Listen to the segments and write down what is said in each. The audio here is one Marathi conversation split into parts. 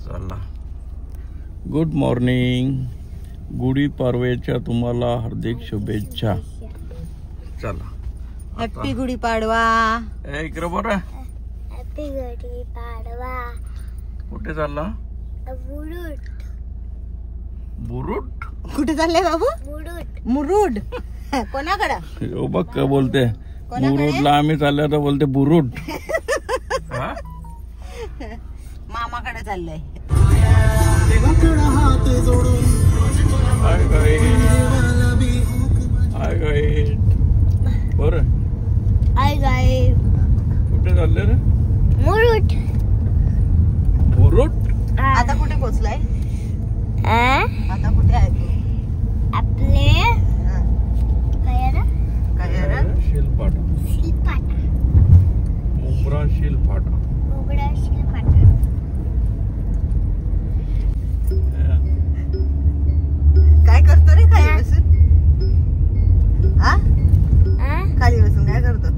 चला, गुड मॉर्निंग, गुढीपाडव्याच्या तुम्हाला हार्दिक शुभेच्छा. चला, हॅपी गुढीपाडवा. इकडे बरं. हॅपी गुढीपाडवा. कुठे चालला? मुरुड. बुरुड? कुठे चालले बाबू? मुरुड. मुरुड. कोणाकडे? हो बघ काय बोलते. मुरुडला आम्ही चाललो तर बोलते बुरुड. मामाकडे चाललंय. बर, आय गाय. कुठे चालले रे? मुरुड. बुरुड? आता कुठे पोहोचलाय? आता कुठे आहे तू? आपले शिलपाटा. शिलपाटा. मुंब्रा शिलपाटा. उघडा शिलपाटा. काय करतो रे खाली बसून? खाली बसून काय करतो?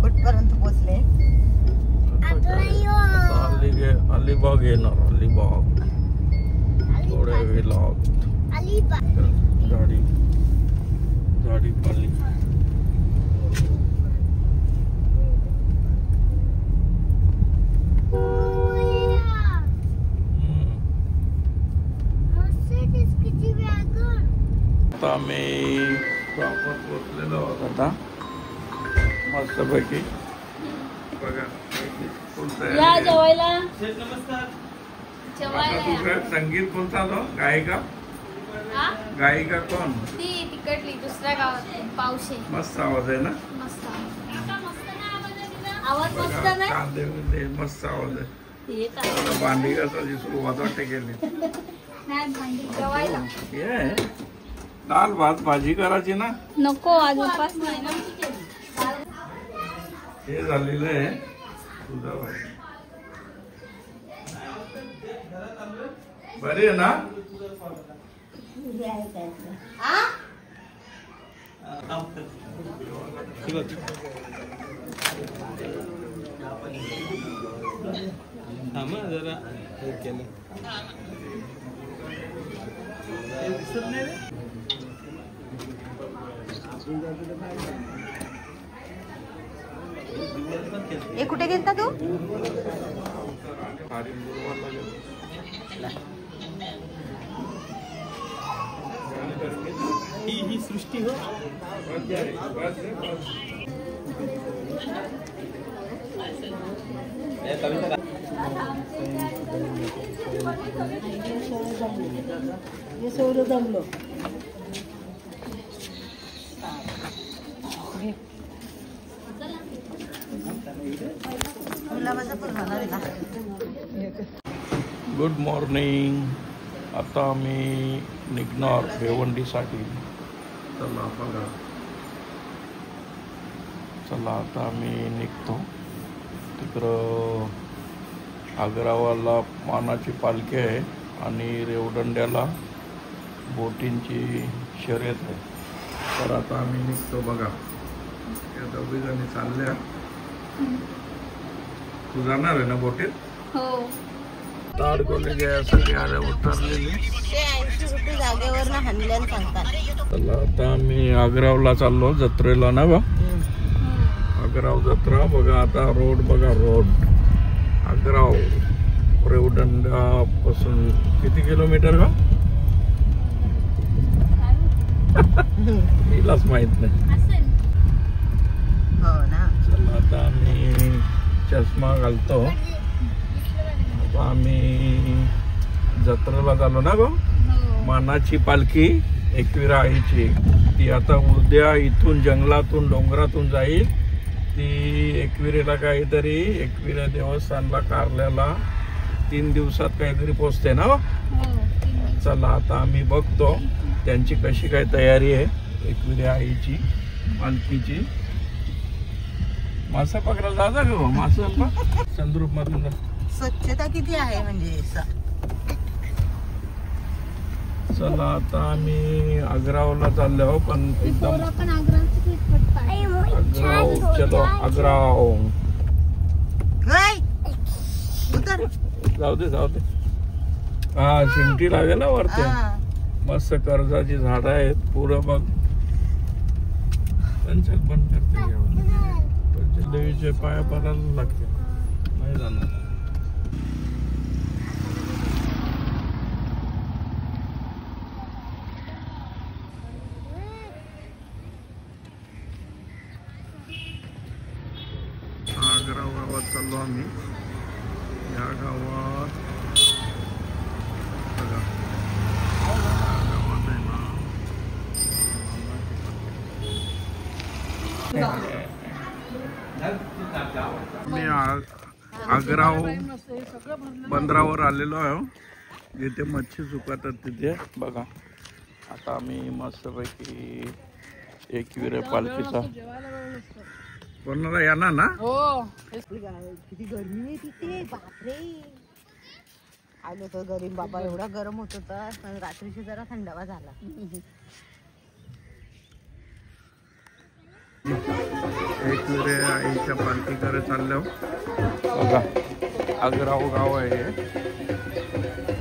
कुठपर्यंत पोहोचले? अलिबाग येणार. अलिबाग थोड्या वेळात. गाडी गाडी पाली. आता आम्ही पोचलेलो आहोत. आता मस्त पैकी बघा जेवायला. संगीत कोणता तो? गायिका? गायिका कोण? ती तिकडली दुसऱ्या गावात पावशे. मस्त आवाज आहे ना. मस्त आवाज. मस्त नाही? कांदे मस्त आवाज आहे. भांडी घासायची सुरुवात वाटते केली. जेवायला ये दाल भात भाजी करायची ना. नको, आज उपास नाही ना. हे झालेलं आहे तुझा भाजी. बरी आहे ना? जरा हे कुठे गेलता तू? ही सृष्टी हो. जमलो. Good morning. आता आम्ही निघणार भिवंडीसाठी. चला बघा. चला आता आम्ही निघतो. तिकडं आग्रावाला मानाची पालखी आहे आणि रेवदंड्याला बोटींची शर्यत आहे. तर आता आम्ही निघतो बघा. या दोघी जणी चालल्या. तू जाणार आहे ना बोटीत? हो. ताडकोले गॅससाठी आल्या उतरलेली. ते 80 रुपये जागेवर ना हंडल्यान सांगतात. चला आता आम्ही आग्रावला चाललो जत्रेला ना बा. आग्राव जत्रा बघा. आता रोड बघा. रोड आग्राव रेवदंड्यापासून किती किलोमीटर का? हिलाच माहित नाही. हो ना. चला आता आम्ही चष्मा घालतो. आता आम्ही जत्रेला चाललो ना गो. मानाची पालखी एकविरा आईची. ती आता उद्या इथून जंगलातून डोंगरातून जाईल. ती एकविरेला काहीतरी एकविरा देवस्थानला कारल्याला 3 दिवसात काहीतरी पोचते ना. चला आता आम्ही बघतो त्यांची कशी काय तयारी आहे. एकविरा आईची पालखीची. मासा पकडायला जा गो. मासा संद्रूप मधून स्वच्छता किती आहे म्हणजे. चला आता आम्ही आग्रावला चाललो पण एकदम पण आग्राचं पट आग्राव चलो आग्राव जाऊ दे हा शिमटी लागेल ना वरती मस्त कर्जाची झाड आहेत पुरं बघ चल बंद करते देवीचे पाया पडायला लागते नाही जाणार आग्रा गावात चाललो आम्ही या गावात बघा गावात आहे ना मी आग्राव बंदरावर आलेलो आहे जिथे मच्छी सुकतात तिथे बघा आता आम्ही मस्तपैकी एकविरा पालखीचा कोणाला येणार ना किती गरमी आहे तिथे बापरे आलो तर गरीब बाबा एवढा गरम होत होता पण रात्रीची जरा थंडावा झाला एकविरा आईच्या पालखीकडे चाललो बघा आग्राव गाव आहे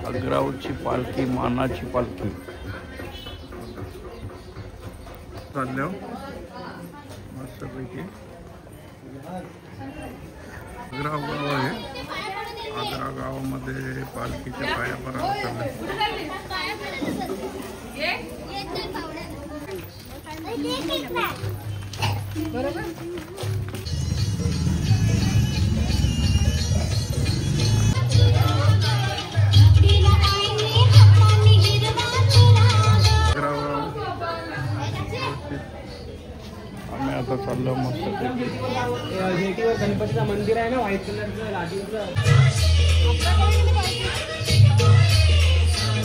आग्रावची पालखी मानाची पालखी चाललो मस्तपैकी आग्रा गाव आहे आग्रा गावामध्ये पालखीच्या पाया पडायला चाललंय आम्ही आता चाललो मस्त गणपतीचं मंदिर आहे ना व्हाईट कलरचं लादीचं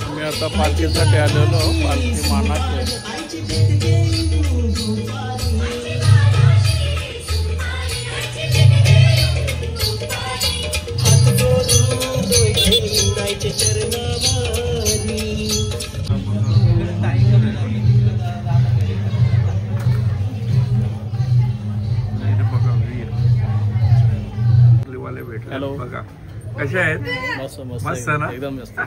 मी आता पालखीसाठी आलेलो पालखी मानाची भेटले बघा कसे आहेत मस्त ना एकदम मस्त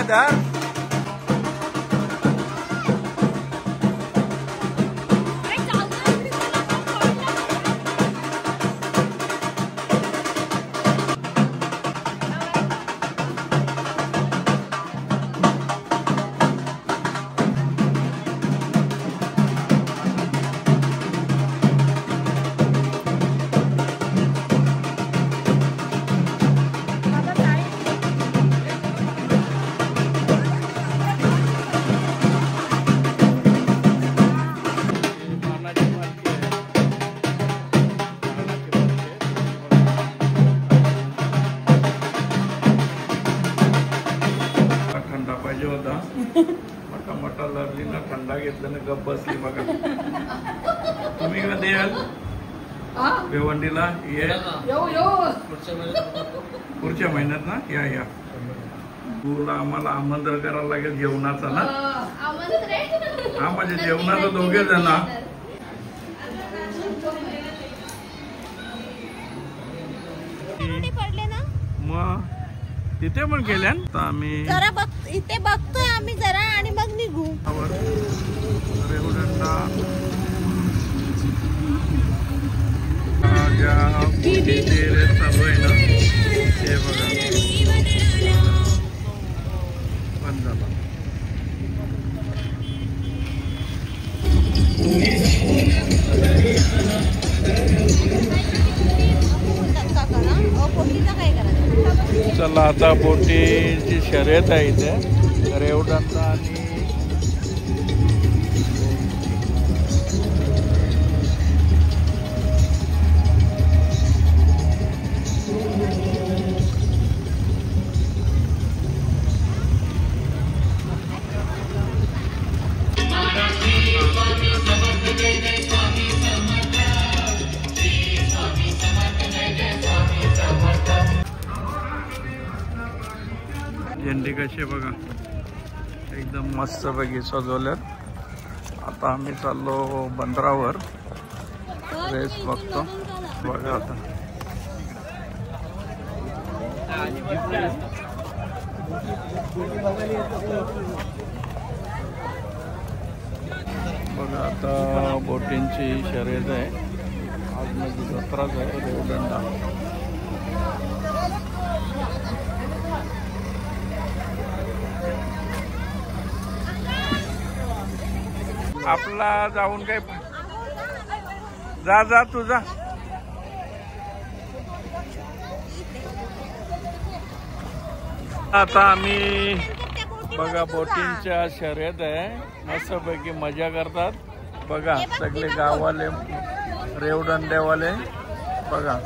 धर सांगितलं ना गप्प बसली बघा. तुम्ही कधी याल भिवंडीला? ये पुढच्या महिन्यात ना. या तुला आम्हाला आमंत्रण करायला लागेल जेवणाचा ना. हा म्हणजे जेवणाचं दोघे जण. पडले ना मग तिथे पण केल्या तर आम्ही जरा इथे बघतोय आम्ही जरा आणि मग निघू. रेवदंडा ज्या बोटीचे रेस चालू आहे ना ते बघा बंद झाला. चला आता बोटीची शर्यत आहे इथे रेवदंडा आणि झेंडे कसे बघा एकदम मस्त पैकी सजवल्यात. आता आम्ही चाललो बंदरावर रेस बघतो बघा. आता बघा आता बोटींची शर्यत आहे. आज माझी जत्राच आहे रेवदंडा. आपला जाऊन काय जा तू जा. आता आम्ही बघा बोटींच्या शर्यत आहे. मस्तपैकी मजा करतात बघा सगळे गाववाले रेवदंड्यावाले बघा.